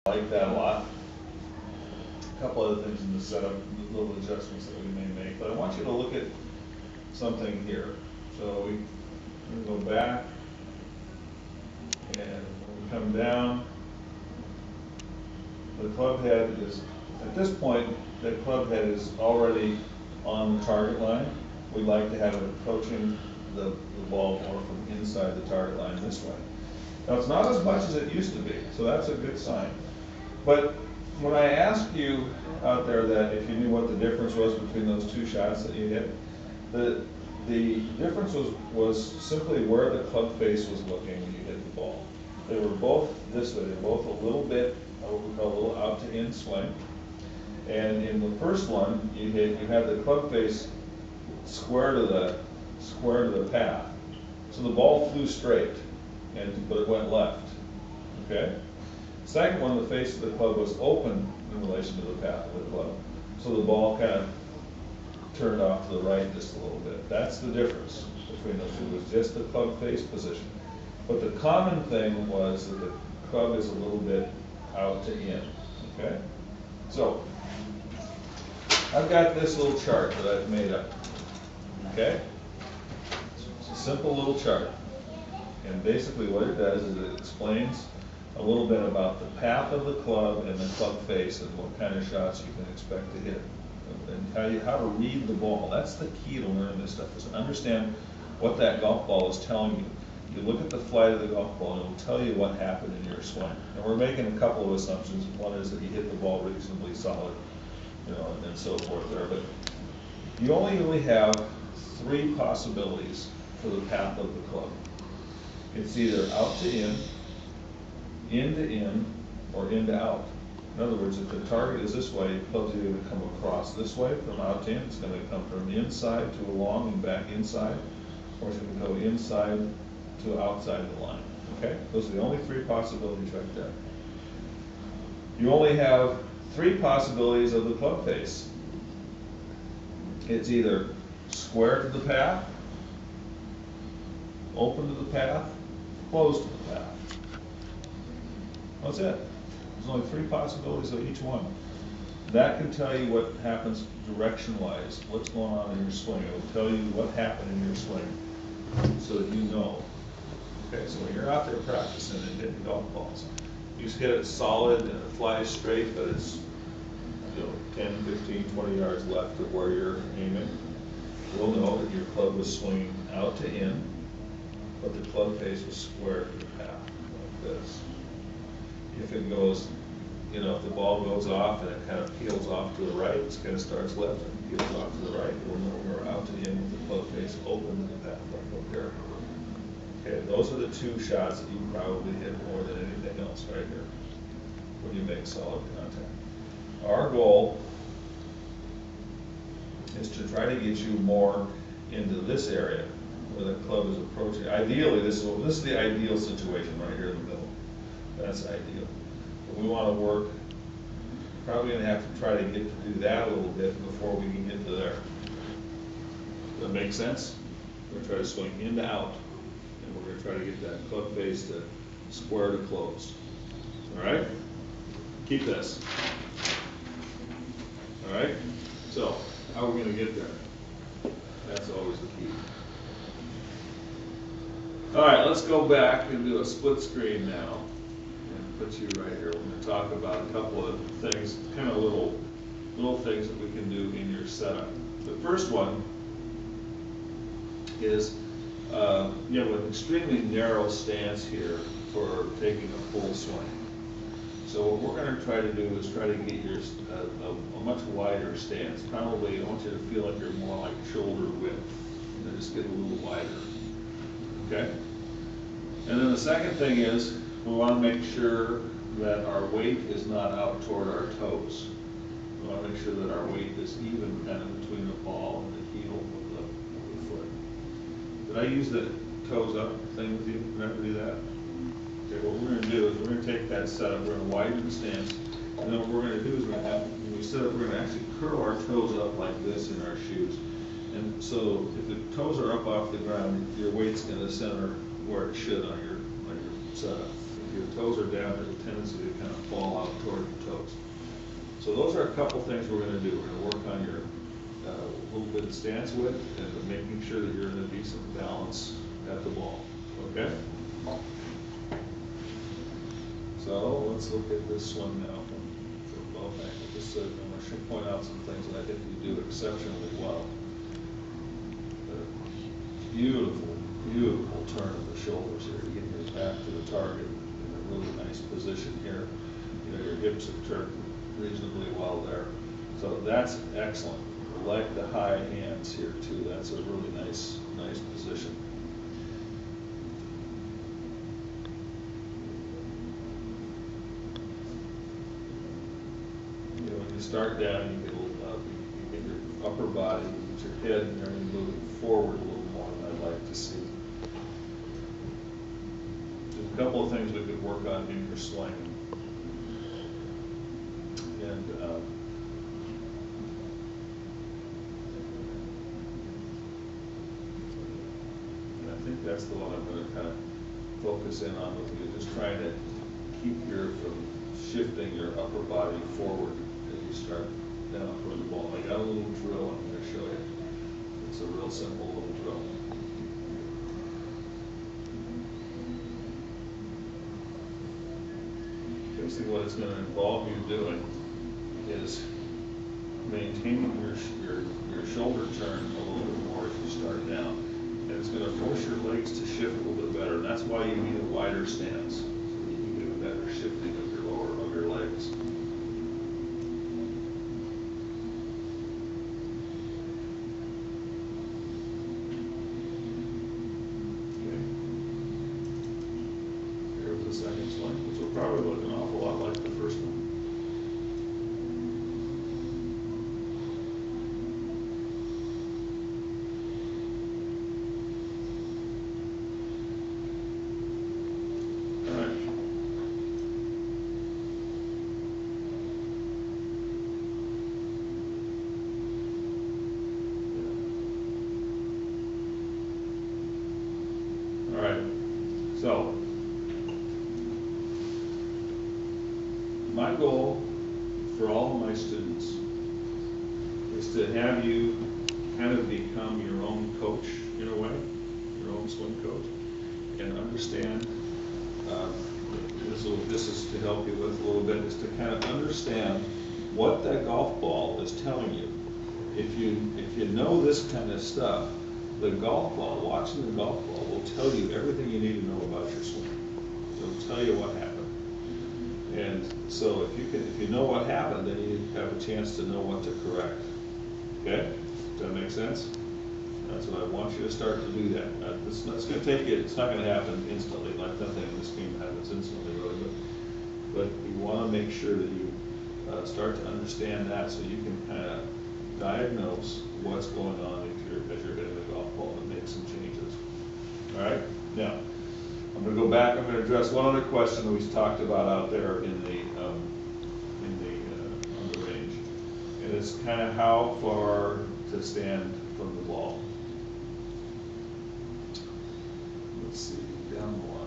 I like that a lot. A couple other things in the setup, little adjustments that we may make, but I want you to look at something here. So we go back, and when we come down, the club head is, at this point, the club head is already on the target line. We like to have it approaching the ball more from inside the target line this way. Now, it's not as much as it used to be, so that's a good sign. But when I asked you out there that if you knew what the difference was between those two shots that you hit, the difference was simply where the club face was looking when you hit the ball. They were both this way. They were both a little bit, what we call a little out to in swing. And in the first one, you had the club face square to the path. So the ball flew straight, but it went left. Okay. Second one, the face of the club was open in relation to the path of the club. So the ball kind of turned off to the right just a little bit. That's the difference between those two, was just the club face position. But the common thing was that the club is a little bit out to in. Okay? So, I've got this little chart that I've made up. Okay? It's a simple little chart. And basically what it does is it explains a little bit about the path of the club and the club face and what kind of shots you can expect to hit. And tell you how to read the ball. That's the key to learning this stuff, is to understand what that golf ball is telling you. You look at the flight of the golf ball and it will tell you what happened in your swing. And we're making a couple of assumptions. One is that you hit the ball reasonably solid, and so forth there. But you only really have three possibilities for the path of the club. It's either out to in, or in to out. In other words, if the target is this way, the club's either going to come across this way from out to in, it's going to come from inside to along and back inside, or it's going to go inside to outside the line. Okay? Those are the only three possibilities right there. You only have three possibilities of the club face. It's either square to the path, open to the path, closed to the path. That's it. There's only three possibilities of each one. That can tell you what happens direction-wise, what's going on in your swing. It will tell you what happened in your swing, so that you know. Okay, so when you're out there practicing and hitting golf balls, you just hit it solid and it flies straight, but it's 10, 15, 20 yards left of where you're aiming. You'll know that your club was swinging out to in, but the club face was square to the path, like this. If it goes, if the ball goes off and it kind of peels off to the right, it kind of starts left and peels off to the right, we'll know we're out to in with the club face open to the path, like up there. Okay, those are the two shots that you probably hit more than anything else right here when you make solid contact. Our goal is to try to get you more into this area where the club is approaching. Ideally, this is the ideal situation right here in the middle. That's ideal. But we want to work, probably going to have to try to get to do that a little bit before we can get to there. Does that make sense? We're going to try to swing in to out, and we're going to try to get that club face to square to close. All right? Keep this. All right? So, how are we going to get there? That's always the key. All right, let's go back and do a split screen now. Put you right here. We're going to talk about a couple of things, kind of little things that we can do in your setup. The first one is you have an extremely narrow stance here for taking a full swing. So what we're going to try to do is try to get your a much wider stance. Probably I want you to feel like you're more like shoulder width, and just get a little wider. Okay. And then the second thing is, we want to make sure that our weight is not out toward our toes. We want to make sure that our weight is even kind of between the ball and the heel of the foot. Did I use the toes up thing with you? Did I ever do that? Okay, what we're going to do is we're going to take that setup, we're going to widen the stance, and then what we're going to do is when we set up, we're going to actually curl our toes up like this in our shoes. And so if the toes are up off the ground, your weight's going to center where it should on your setup. if your toes are down, there's a tendency to kind of fall out toward your toes. So those are a couple things we're going to do. We're going to work on your little bit of stance width and making sure that you're in a decent balance at the ball. Okay? So let's look at this one now from both angles. Just so I should point out some things that I think you do exceptionally well. Beautiful, beautiful turn of the shoulders here to get your back to the target in a really nice position here. You know, your hips have turned reasonably well there. So that's excellent. I like the high hands here too. That's a really nice position. You know, when you start down, you get your upper body, you get your head and everything moving forward a little more than I'd like to see. There's a couple of things we could work on in your swing. And I think that's the one I'm going to kind of focus in on with you, just trying to keep from shifting your upper body forward as you start down toward the ball. I got a little drill I'm going to show you. It's a real simple little drill. Basically what it's going to involve you doing is maintaining your shoulder turn a little bit more as you start down. And it's going to force your legs to shift a little bit better. And that's why you need a wider stance, so that you can get a better shifting of your legs. Okay. Here's the second swing, which will probably look an awful lot like the first one. So, my goal for all of my students is to have you kind of become your own coach in a way, your own swing coach, and understand, this is to help you with a little bit, is to kind of understand what that golf ball is telling you. If you know this kind of stuff, the golf ball, watching the golf ball will tell you everything you need to know about your swing. It'll tell you what happened. And so if you know what happened, then you have a chance to know what to correct. Okay? Does that make sense? That's what I want you to start to do that. It's going to take you, it's not going to happen instantly, like nothing in this game happens instantly, really, but you want to make sure that you start to understand that so you can kind of diagnose what's going on as you're hitting the golf ball and make some changes. All right? Now, I'm going to go back. I'm going to address one other question that we talked about out there on the range, and it's kind of how far to stand from the ball. Let's see, down more.